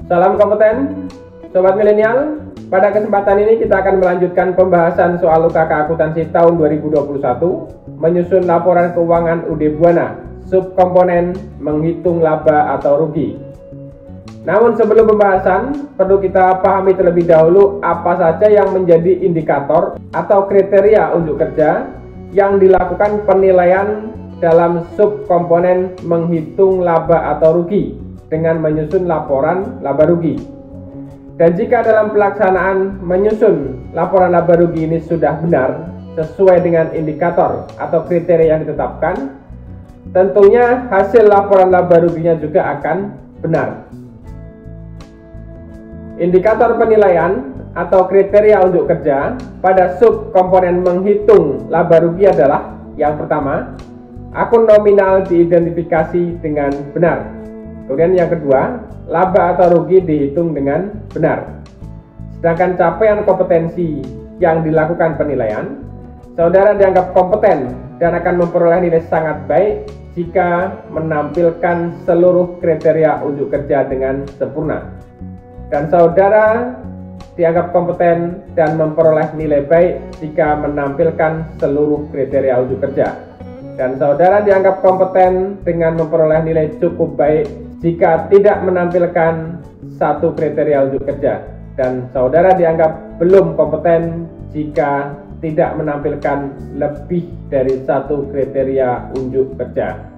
Salam kompeten, Sobat Milenial. Pada kesempatan ini kita akan melanjutkan pembahasan soal UKK Akuntansi tahun 2021, menyusun laporan keuangan UD Buana, subkomponen menghitung laba atau rugi. Namun sebelum pembahasan, perlu kita pahami terlebih dahulu apa saja yang menjadi indikator atau kriteria unjuk kerja yang dilakukan penilaian dalam subkomponen menghitung laba atau rugi dengan menyusun laporan laba rugi. Dan jika dalam pelaksanaan menyusun laporan laba rugi ini sudah benar sesuai dengan indikator atau kriteria yang ditetapkan, tentunya hasil laporan laba ruginya juga akan benar. Indikator penilaian atau kriteria unjuk kerja pada subkomponen menghitung laba rugi adalah yang pertama, akun nominal diidentifikasi dengan benar. Kemudian yang kedua, laba atau rugi dihitung dengan benar. Sedangkan capaian kompetensi yang dilakukan penilaian, saudara dianggap kompeten dan akan memperoleh nilai sangat baik jika menampilkan seluruh kriteria unjuk kerja dengan sempurna. Dan saudara dianggap kompeten dan memperoleh nilai baik jika menampilkan seluruh kriteria unjuk kerja. Dan saudara dianggap kompeten dengan memperoleh nilai cukup baik jika tidak menampilkan satu kriteria unjuk kerja. Dan saudara dianggap belum kompeten jika tidak menampilkan lebih dari satu kriteria unjuk kerja.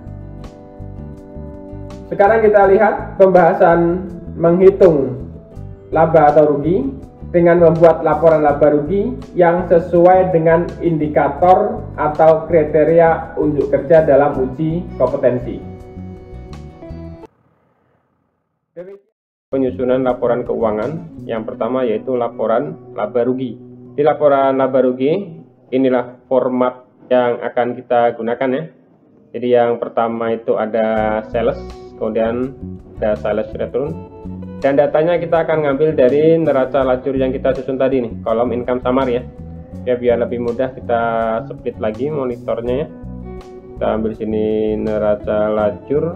Sekarang kita lihat pembahasan menghitung laba atau rugi dengan membuat laporan laba rugi yang sesuai dengan indikator atau kriteria unjuk kerja dalam uji kompetensi. Penyusunan laporan keuangan yang pertama yaitu laporan laba rugi. Di laporan laba rugi inilah format yang akan kita gunakan ya. Jadi yang pertama itu ada sales, kemudian ada sales return. Dan datanya kita akan ngambil dari neraca lajur yang kita susun tadi nih, kolom income summary ya. Ya biar lebih mudah kita split lagi monitornya ya. Kita ambil sini neraca lajur.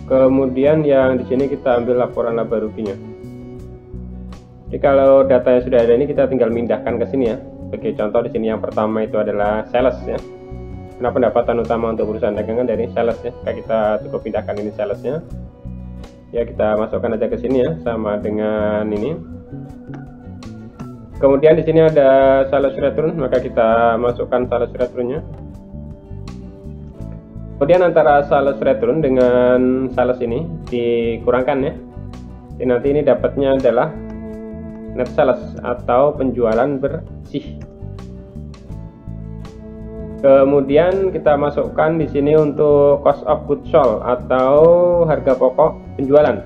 Kemudian yang di sini kita ambil laporan laba ruginya. Jadi kalau datanya sudah ada ini kita tinggal mindahkan ke sini ya. Sebagai contoh di sini yang pertama itu adalah sales ya. Karena pendapatan utama untuk perusahaan dagangan dari sales ya. Kita cukup pindahkan ini salesnya. Ya kita masukkan aja ke sini ya, sama dengan ini. Kemudian di sini ada sales return, maka kita masukkan sales returnnya. Kemudian antara sales return dengan sales ini dikurangkan ya. Jadi nanti ini dapatnya adalah net sales atau penjualan bersih. Kemudian kita masukkan di sini untuk cost of goods sold atau harga pokok penjualan.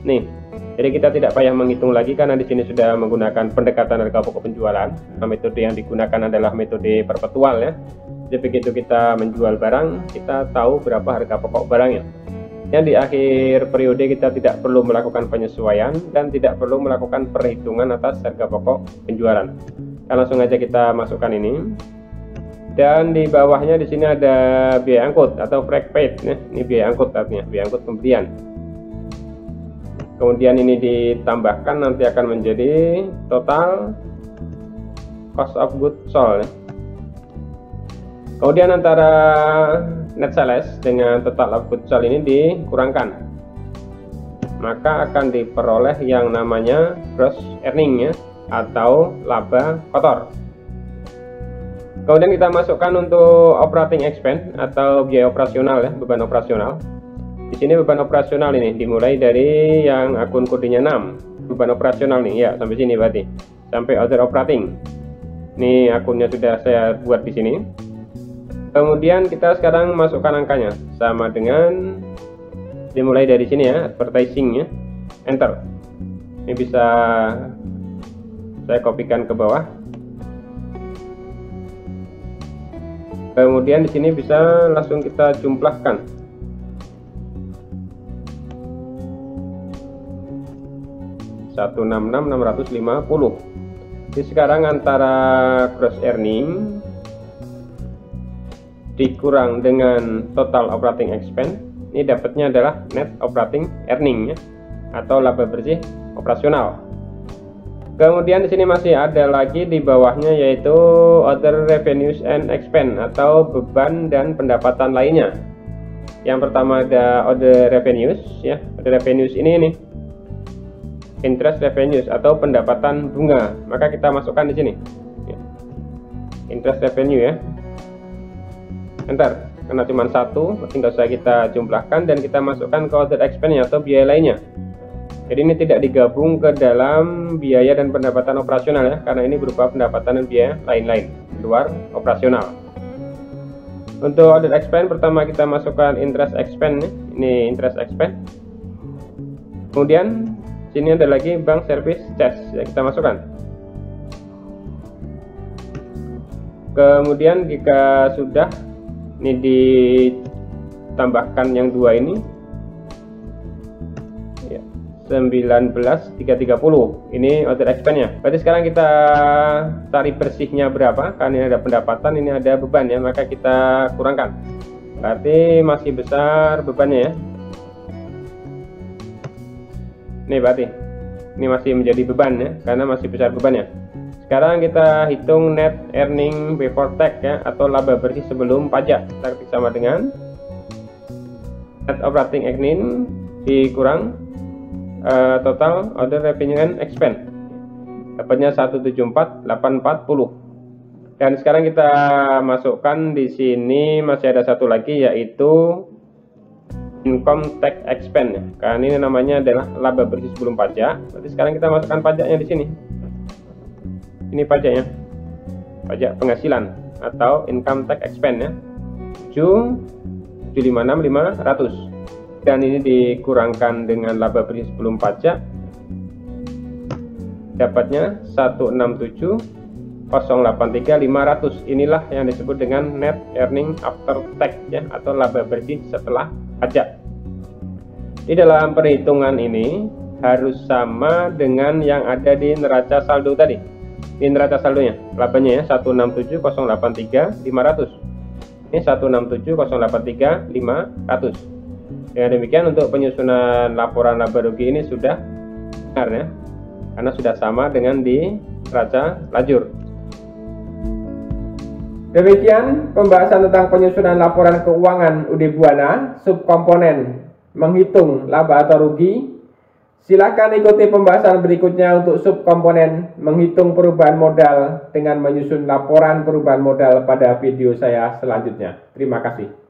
Nih, jadi kita tidak payah menghitung lagi karena di sini sudah menggunakan pendekatan harga pokok penjualan. Nah, metode yang digunakan adalah metode perpetual ya. Jadi begitu kita menjual barang, kita tahu berapa harga pokok barangnya. Yang di akhir periode kita tidak perlu melakukan penyesuaian dan tidak perlu melakukan perhitungan atas harga pokok penjualan. Nah, langsung aja kita masukkan ini. Dan di bawahnya di sini ada biaya angkut atau freight paid ya. Ini biaya angkut artinya, biaya angkut pembelian. Kemudian ini ditambahkan nanti akan menjadi total cost of goods sold ya. Kemudian antara net sales dengan total of goods sold ini dikurangkan, maka akan diperoleh yang namanya gross earning ya, atau laba kotor. Kemudian kita masukkan untuk operating expense atau biaya operasional ya, beban operasional. Di sini beban operasional ini dimulai dari yang akun kodenya 6, beban operasional nih ya, sampai sini berarti sampai other operating. Ini akunnya sudah saya buat di sini. Kemudian kita sekarang masukkan angkanya sama dengan dimulai dari sini ya, advertising ya, enter. Ini bisa saya kopikan ke bawah. Kemudian di sini bisa langsung kita jumlahkan. 166.650. Jadi sekarang antara gross earning dikurang dengan total operating expense, ini dapatnya adalah net operating earning ya, atau laba bersih operasional. Kemudian di sini masih ada lagi di bawahnya, yaitu other revenues and expense atau beban dan pendapatan lainnya. Yang pertama ada other revenues ya. Other revenues ini nih, interest revenues atau pendapatan bunga, maka kita masukkan di sini ya. Interest revenue ya. Entar karena cuma satu, tinggal usah kita jumlahkan dan kita masukkan ke other expense atau biaya lainnya. Jadi ini tidak digabung ke dalam biaya dan pendapatan operasional ya, karena ini berupa pendapatan dan biaya lain-lain luar operasional. Untuk other expense pertama kita masukkan interest expense nih. Ini interest expense. Kemudian sini ada lagi bank service charge ya, kita masukkan. Kemudian jika sudah ini ditambahkan yang dua ini ya, 19.330 ini other expense nya. Berarti sekarang kita cari bersihnya berapa, karena ini ada pendapatan, ini ada beban ya, maka kita kurangkan. Berarti masih besar bebannya ya. Ini berarti ini masih menjadi beban ya, karena masih besar bebannya. Sekarang kita hitung net earning before tax ya, atau laba bersih sebelum pajak. Kita ketik sama dengan net operating earning dikurang total other revenue and expense. Dapatnya 174.840. Dan sekarang kita masukkan di sini masih ada satu lagi, yaitu income tax expense ya. Karena ini namanya adalah laba bersih sebelum pajak. Berarti sekarang kita masukkan pajaknya di sini. Ini pajaknya, pajak penghasilan atau income tax expense ya, 756.500, dan ini dikurangkan dengan laba bersih sebelum pajak, dapatnya 167.083.500. Inilah yang disebut dengan net earning after tax ya, atau laba bersih setelah pajak. Di dalam perhitungan ini harus sama dengan yang ada di neraca saldo tadi. Ini neraca saldonya, labanya ya 167.083.500. Ini 167.083.500. Dengan demikian untuk penyusunan laporan laba rugi ini sudah benar ya, karena sudah sama dengan di neraca lajur. Demikian pembahasan tentang penyusunan laporan keuangan UD Buana subkomponen menghitung laba atau rugi. Silakan ikuti pembahasan berikutnya untuk subkomponen menghitung perubahan modal dengan menyusun laporan perubahan modal pada video saya selanjutnya. Terima kasih.